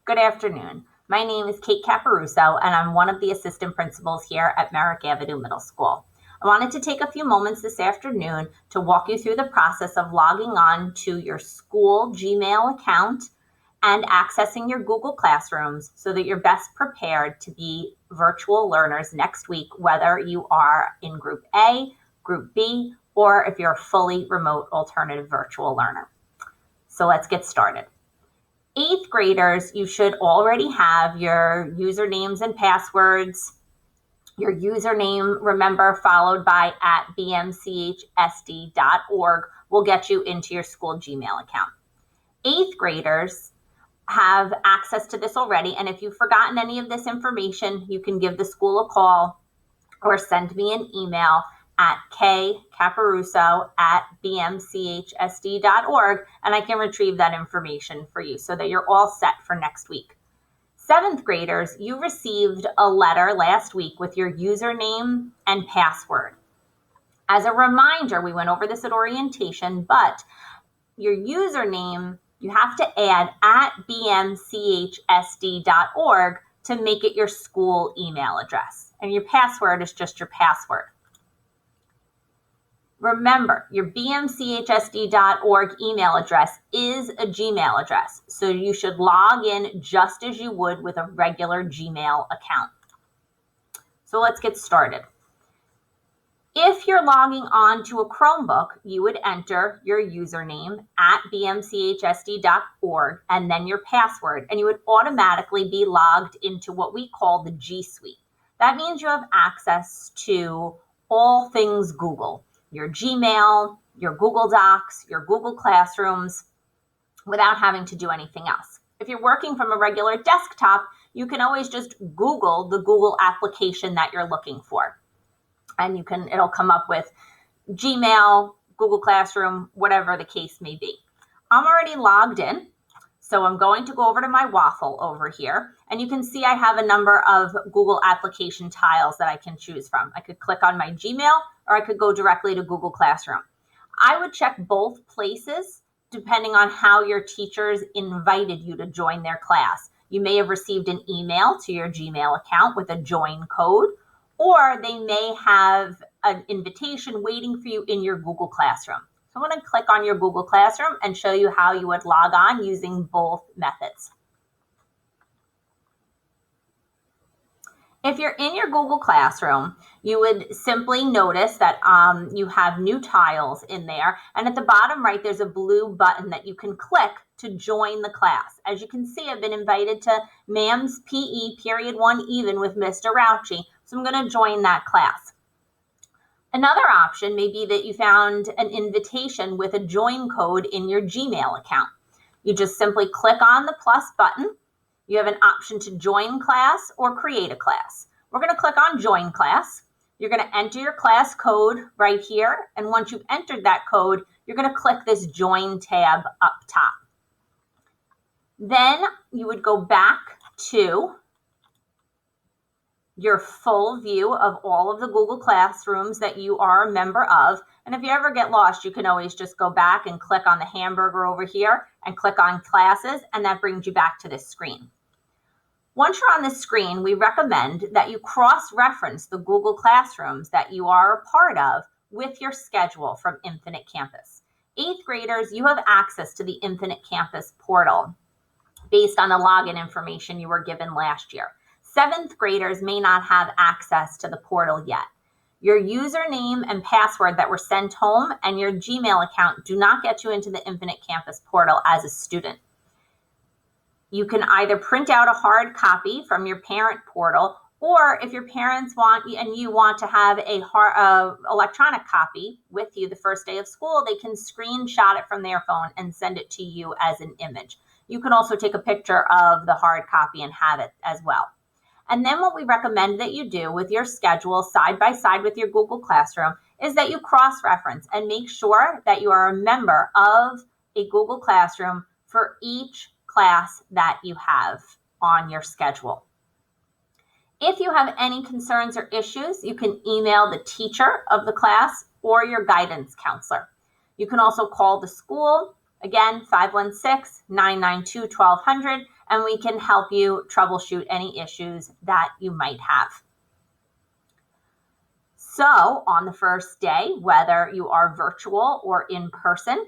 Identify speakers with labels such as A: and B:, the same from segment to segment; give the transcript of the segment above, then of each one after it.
A: Good afternoon. My name is Kate Caparuso, and I'm one of the assistant principals here at Merrick Avenue Middle School. I wanted to take a few moments this afternoon to walk you through the process of logging on to your school Gmail account and accessing your Google Classrooms so that you're best prepared to be virtual learners next week, whether you are in Group A, Group B, or if you're a fully remote alternative virtual learner. So let's get started. 8th graders, you should already have your usernames and passwords. Your username, remember, followed by @bmchsd.org will get you into your school Gmail account. 8th graders have access to this already, and if you've forgotten any of this information, you can give the school a call or send me an email at kcaparuso@bmchsd.org, and I can retrieve that information for you so that you're all set for next week. 7th graders, you received a letter last week with your username and password. As a reminder, we went over this at orientation, but your username, you have to add @bmchsd.org to make it your school email address. And your password is just your password. Remember, your bmchsd.org email address is a Gmail address, so you should log in just as you would with a regular Gmail account. So let's get started. If you're logging on to a Chromebook, you would enter your username at bmchsd.org and then your password, and you would automatically be logged into what we call the G Suite. That means you have access to all things Google. Your Gmail, your Google Docs, your Google Classrooms, without having to do anything else. If you're working from a regular desktop, you can always just Google the Google application that you're looking for. And it'll come up with Gmail, Google Classroom, whatever the case may be. I'm already logged in, so I'm going to go over to my waffle over here, and you can see I have a number of Google application tiles that I can choose from. I could click on my Gmail, or I could go directly to Google Classroom. I would check both places depending on how your teachers invited you to join their class. You may have received an email to your Gmail account with a join code, or they may have an invitation waiting for you in your Google Classroom. So I'm going to click on your Google Classroom and show you how you would log on using both methods. If you're in your Google Classroom, you would simply notice that you have new tiles in there. And at the bottom right, there's a blue button that you can click to join the class. As you can see, I've been invited to Ma'am's PE Period 1 Even with Mr. Rauchi. So I'm going to join that class. Another option may be that you found an invitation with a join code in your Gmail account. You just simply click on the plus button. You have an option to join class or create a class. We're going to click on join class. You're going to enter your class code right here. And once you've entered that code, you're going to click this join tab up top. Then you would go back to your full view of all of the Google Classrooms that you are a member of. And if you ever get lost, you can always just go back and click on the hamburger over here and click on classes, and that brings you back to this screen. Once you're on this screen, we recommend that you cross-reference the Google Classrooms that you are a part of with your schedule from Infinite Campus. 8th graders, you have access to the Infinite Campus portal based on the login information you were given last year. 7th graders may not have access to the portal yet. Your username and password that were sent home and your Gmail account do not get you into the Infinite Campus portal as a student. You can either print out a hard copy from your parent portal, or if your parents want and you want to have a electronic copy with you the first day of school, they can screenshot it from their phone and send it to you as an image. You can also take a picture of the hard copy and have it as well. And then what we recommend that you do with your schedule side by side with your Google Classroom is that you cross-reference and make sure that you are a member of a Google Classroom for each class that you have on your schedule. If you have any concerns or issues, you can email the teacher of the class or your guidance counselor. You can also call the school, again, 516-992-1200, and we can help you troubleshoot any issues that you might have. So on the first day, whether you are virtual or in person,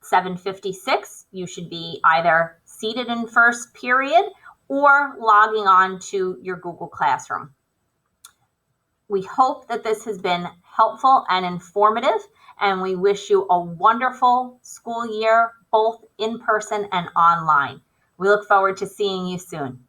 A: 7:56, you should be either seated in first period or logging on to your Google Classroom. We hope that this has been helpful and informative, and we wish you a wonderful school year, both in person and online. We look forward to seeing you soon.